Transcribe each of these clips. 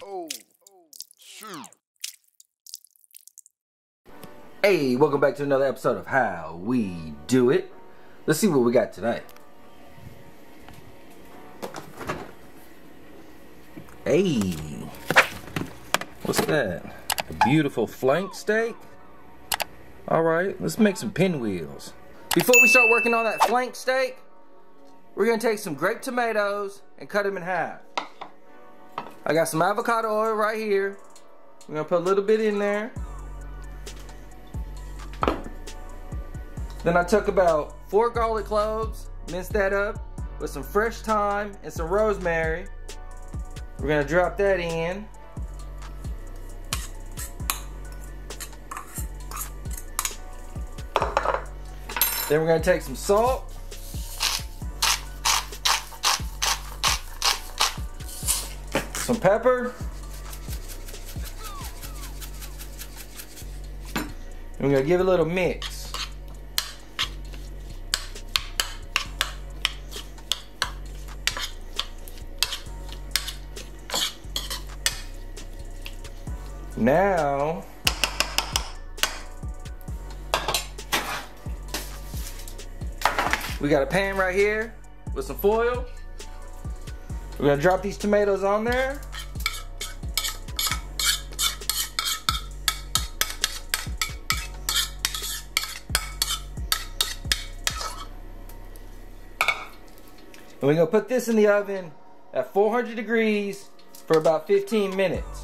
Oh, shoot. Hey, welcome back to another episode of How We Do It. Let's see what we got tonight. Hey, what's that? A beautiful flank steak? Alright, let's make some pinwheels. Before we start working on that flank steak, we're going to take some grape tomatoes and cut them in half. I got some avocado oil right here. We're going to put a little bit in there. Then I took about 4 garlic cloves, minced that up with some fresh thyme and some rosemary. We're going to drop that in. Then we're going to take some salt. Some pepper. And we're going to give it a little mix. Now, we got a pan right here with some foil. We're gonna drop these tomatoes on there. And we're gonna put this in the oven at 400 degrees for about 15 minutes.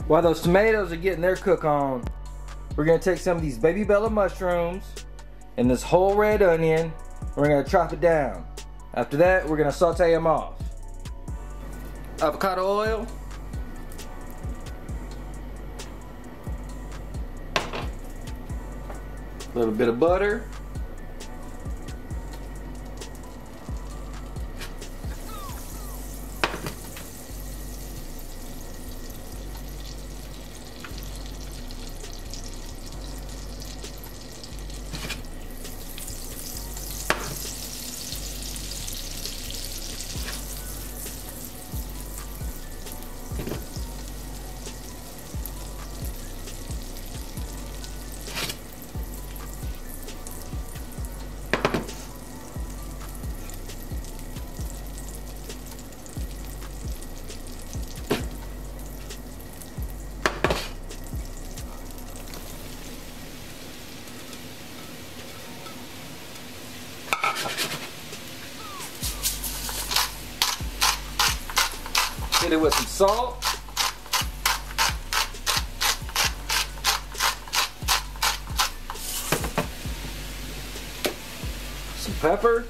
While those tomatoes are getting their cook on, we're gonna take some of these baby bella mushrooms and this whole red onion, and we're gonna chop it down. After that, we're gonna saute them off. Avocado oil. A little bit of butter. Hit it with some salt. Some pepper.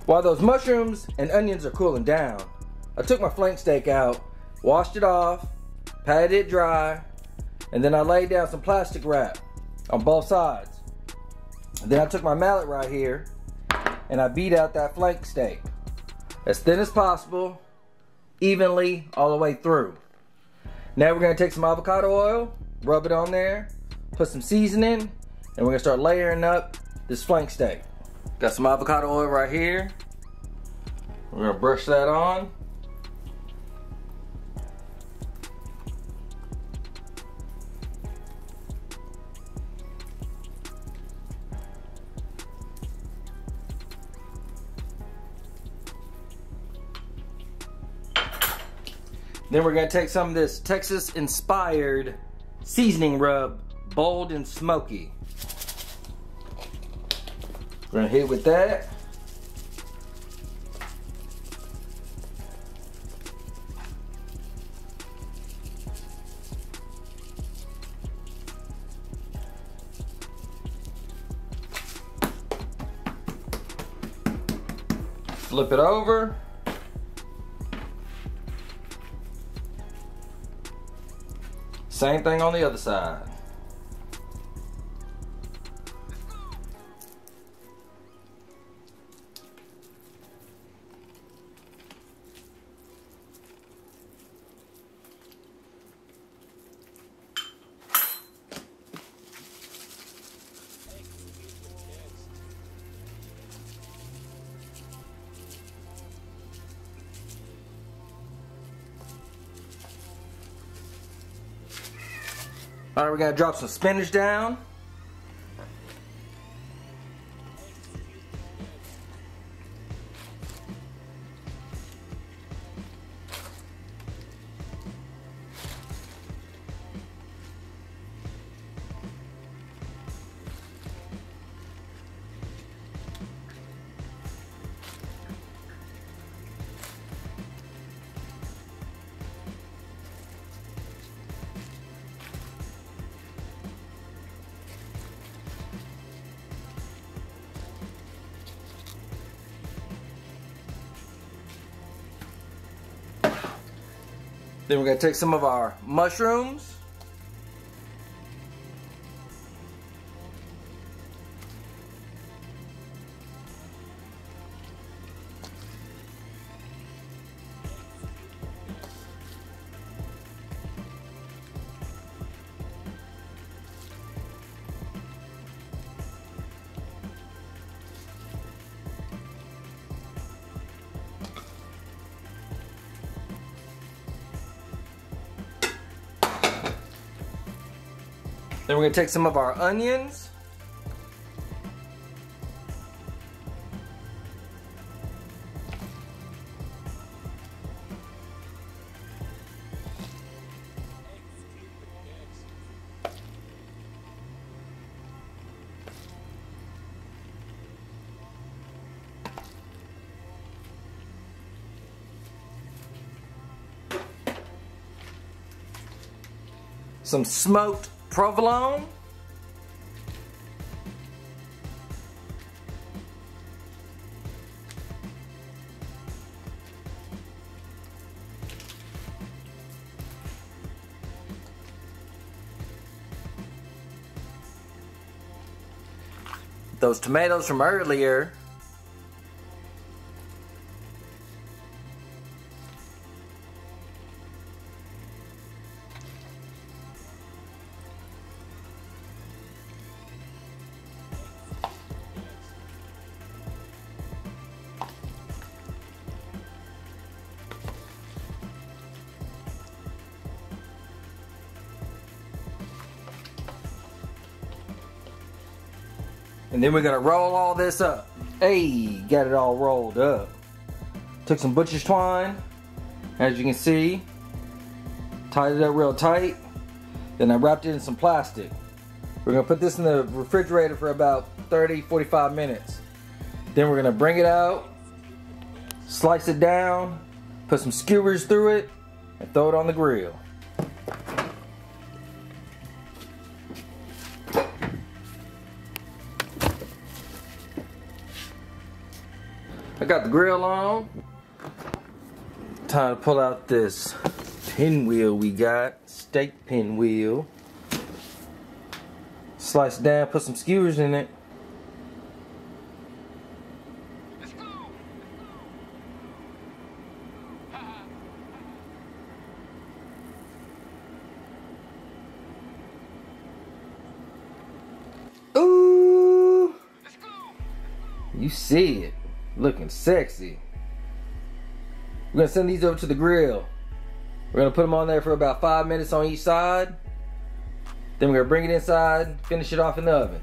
While those mushrooms and onions are cooling down, I took my flank steak out, washed it off, patted it dry, and then I laid down some plastic wrap on both sides. And then I took my mallet right here and I beat out that flank steak as thin as possible, evenly all the way through. Now we're gonna take some avocado oil, rub it on there, put some seasoning, and we're gonna start layering up this flank steak. Got some avocado oil right here. We're gonna brush that on. Then we're gonna take some of this Texas-inspired seasoning rub, bold and smoky. We're gonna hit with that. Flip it over. Same thing on the other side. Alright, we gotta drop some spinach down. Then we're gonna take some of our mushrooms. Then we're gonna take some of our onions. Some smoked provolone. Those tomatoes from earlier. And then we're gonna roll all this up. Hey, got it all rolled up. Took some butcher's twine, as you can see. Tied it up real tight. Then I wrapped it in some plastic. We're gonna put this in the refrigerator for about 30-45 minutes. Then we're gonna bring it out, slice it down, put some skewers through it, and throw it on the grill. I got the grill on. Time to pull out this pinwheel we got. Steak pinwheel. Slice it down, put some skewers in it. Ooh! You see it. Looking sexy. We're gonna send these over to the grill. We're gonna put them on there for about 5 minutes on each side. Then we're gonna bring it inside, finish it off in the oven.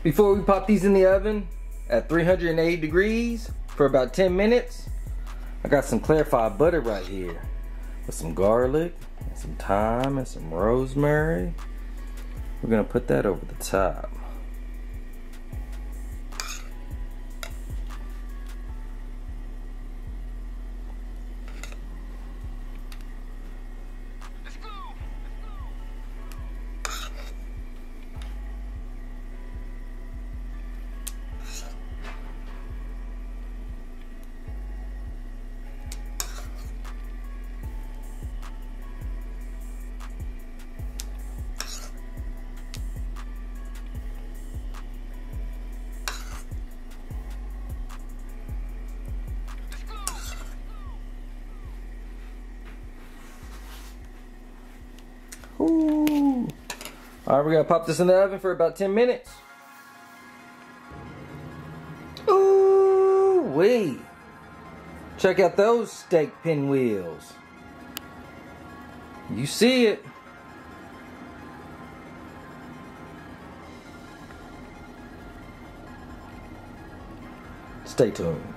Before we pop these in the oven at 380 degrees for about 10 minutes, I got some clarified butter right here with some garlic and some thyme and some rosemary. We're gonna put that over the top. Ooh. All right, we're gonna pop this in the oven for about 10 minutes. Ooh, wait. Check out those steak pinwheels. You see it. Stay tuned.